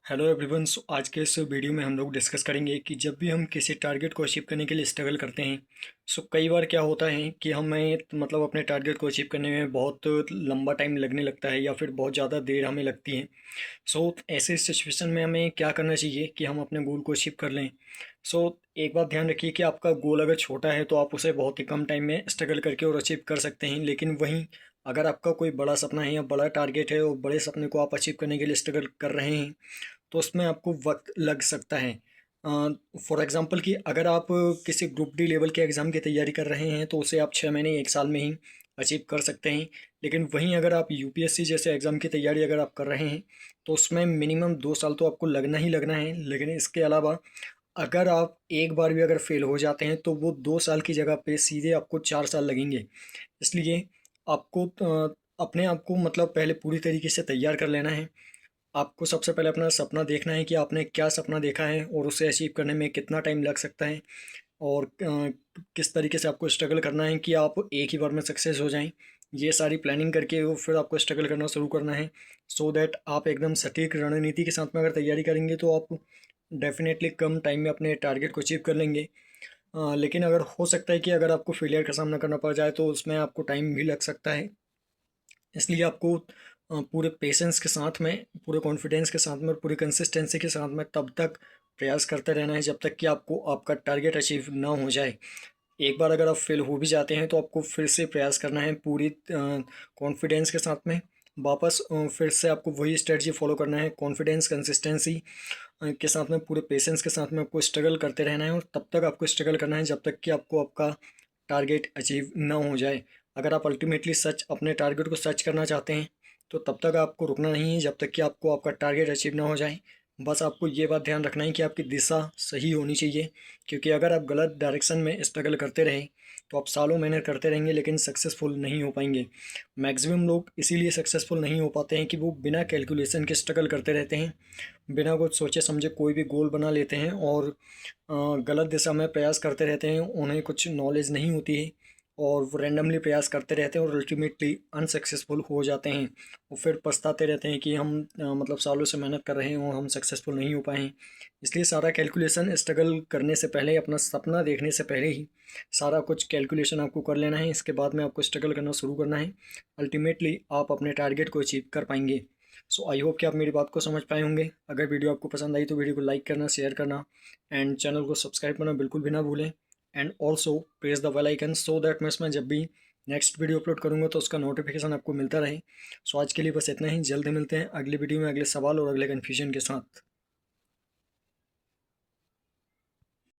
Hello everyone. सो आज के इस वीडियो में हम लोग डिस्कस करेंगे कि जब भी हम किसी टारगेट को अचीव करने के लिए स्ट्रगल करते हैं, सो कई बार क्या होता है कि हमें मतलब अपने टारगेट को अचीव करने में बहुत लंबा टाइम लगने लगता है या फिर बहुत ज़्यादा देर हमें लगती है। सो ऐसे सिचुएशन में हमें क्या करना चाहिए कि हम अपने गोल को अचीव कर लें। सो एक बात ध्यान रखिए कि आपका गोल अगर छोटा है तो आप उसे बहुत ही कम टाइम में स्ट्रगल करके और अचीव कर सकते हैं, लेकिन वहीं अगर आपका कोई बड़ा सपना है या बड़ा टारगेट है और बड़े सपने को आप अचीव करने के लिए स्ट्रगल कर रहे हैं तो उसमें आपको वक्त लग सकता है। फॉर एग्ज़ाम्पल कि अगर आप किसी ग्रुप डी लेवल के एग्ज़ाम की तैयारी कर रहे हैं तो उसे आप 6 महीने 1 साल में ही अचीव कर सकते हैं। लेकिन वहीं अगर आप यूपीएससी जैसे एग्ज़ाम की तैयारी अगर आप कर रहे हैं तो उसमें मिनिमम 2 साल तो आपको लगना ही लगना है। लेकिन इसके अलावा अगर आप एक बार भी अगर फेल हो जाते हैं तो वो 2 साल की जगह पे सीधे आपको 4 साल लगेंगे। इसलिए आपको अपने आप को मतलब पहले पूरी तरीके से तैयार कर लेना है। आपको सबसे पहले अपना सपना देखना है कि आपने क्या सपना देखा है और उसे अचीव करने में कितना टाइम लग सकता है, और किस तरीके से आपको स्ट्रगल करना है कि आप एक ही बार में सक्सेस हो जाएं। ये सारी प्लानिंग करके वो फिर आपको स्ट्रगल करना शुरू करना है, सो दैट आप एकदम सटीक रणनीति के साथ में अगर तैयारी करेंगे तो आप डेफिनेटली कम टाइम में अपने टारगेट को अचीव कर लेंगे। लेकिन अगर हो सकता है कि अगर आपको फेलियर का सामना करना पड़ जाए तो उसमें आपको टाइम भी लग सकता है। इसलिए आपको पूरे पेशेंस के साथ में, पूरे कॉन्फिडेंस के साथ में और पूरी कंसिस्टेंसी के साथ में तब तक प्रयास करते रहना है जब तक कि आपको आपका टारगेट अचीव ना हो जाए। एक बार अगर आप फेल हो भी जाते हैं तो आपको फिर से प्रयास करना है पूरी कॉन्फिडेंस के साथ में। वापस फिर से आपको वही स्ट्रेटजी फॉलो करना है, कॉन्फिडेंस कंसिस्टेंसी के साथ में, पूरे पेशेंस के साथ में आपको स्ट्रगल करते रहना है और तब तक आपको स्ट्रगल करना है जब तक कि आपको आपका टारगेट अचीव ना हो जाए। अगर आप अल्टीमेटली सच अपने टारगेट को सच करना चाहते हैं तो तब तक आपको रुकना नहीं है जब तक कि आपको आपका टारगेट अचीव ना हो जाए। बस आपको ये बात ध्यान रखना है कि आपकी दिशा सही होनी चाहिए, क्योंकि अगर आप गलत डायरेक्शन में स्ट्रगल करते रहें तो आप सालों मेहनत करते रहेंगे लेकिन सक्सेसफुल नहीं हो पाएंगे। मैक्सिमम लोग इसीलिए सक्सेसफुल नहीं हो पाते हैं कि वो बिना कैलकुलेशन के स्ट्रगल करते रहते हैं, बिना कुछ सोचे समझे कोई भी गोल बना लेते हैं और गलत दिशा में प्रयास करते रहते हैं। उन्हें कुछ नॉलेज नहीं होती है और वो रैंडमली प्रयास करते रहते हैं और अल्टीमेटली अनसक्सेसफुल हो जाते हैं। और फिर पछताते रहते हैं कि हम मतलब सालों से मेहनत कर रहे हैं और हम सक्सेसफुल नहीं हो पाए हैं। इसलिए सारा कैलकुलेशन स्ट्रगल करने से पहले, अपना सपना देखने से पहले ही सारा कुछ कैलकुलेशन आपको कर लेना है। इसके बाद में आपको स्ट्रगल करना शुरू करना है। अल्टीमेटली आप अपने टारगेट को अचीव कर पाएंगे। सो आई होप कि आप मेरी बात को समझ पाए होंगे। अगर वीडियो आपको पसंद आई तो वीडियो को लाइक करना, शेयर करना एंड चैनल को सब्सक्राइब करना बिल्कुल भी ना भूलें। And also press the bell icon so that मैं इसमें जब भी नेक्स्ट वीडियो अपलोड करूँगा तो उसका नोटिफिकेशन आपको मिलता रहे। सो आज के लिए बस इतना ही। जल्द मिलते हैं अगली वीडियो में अगले सवाल और अगले कन्फ्यूजन के साथ।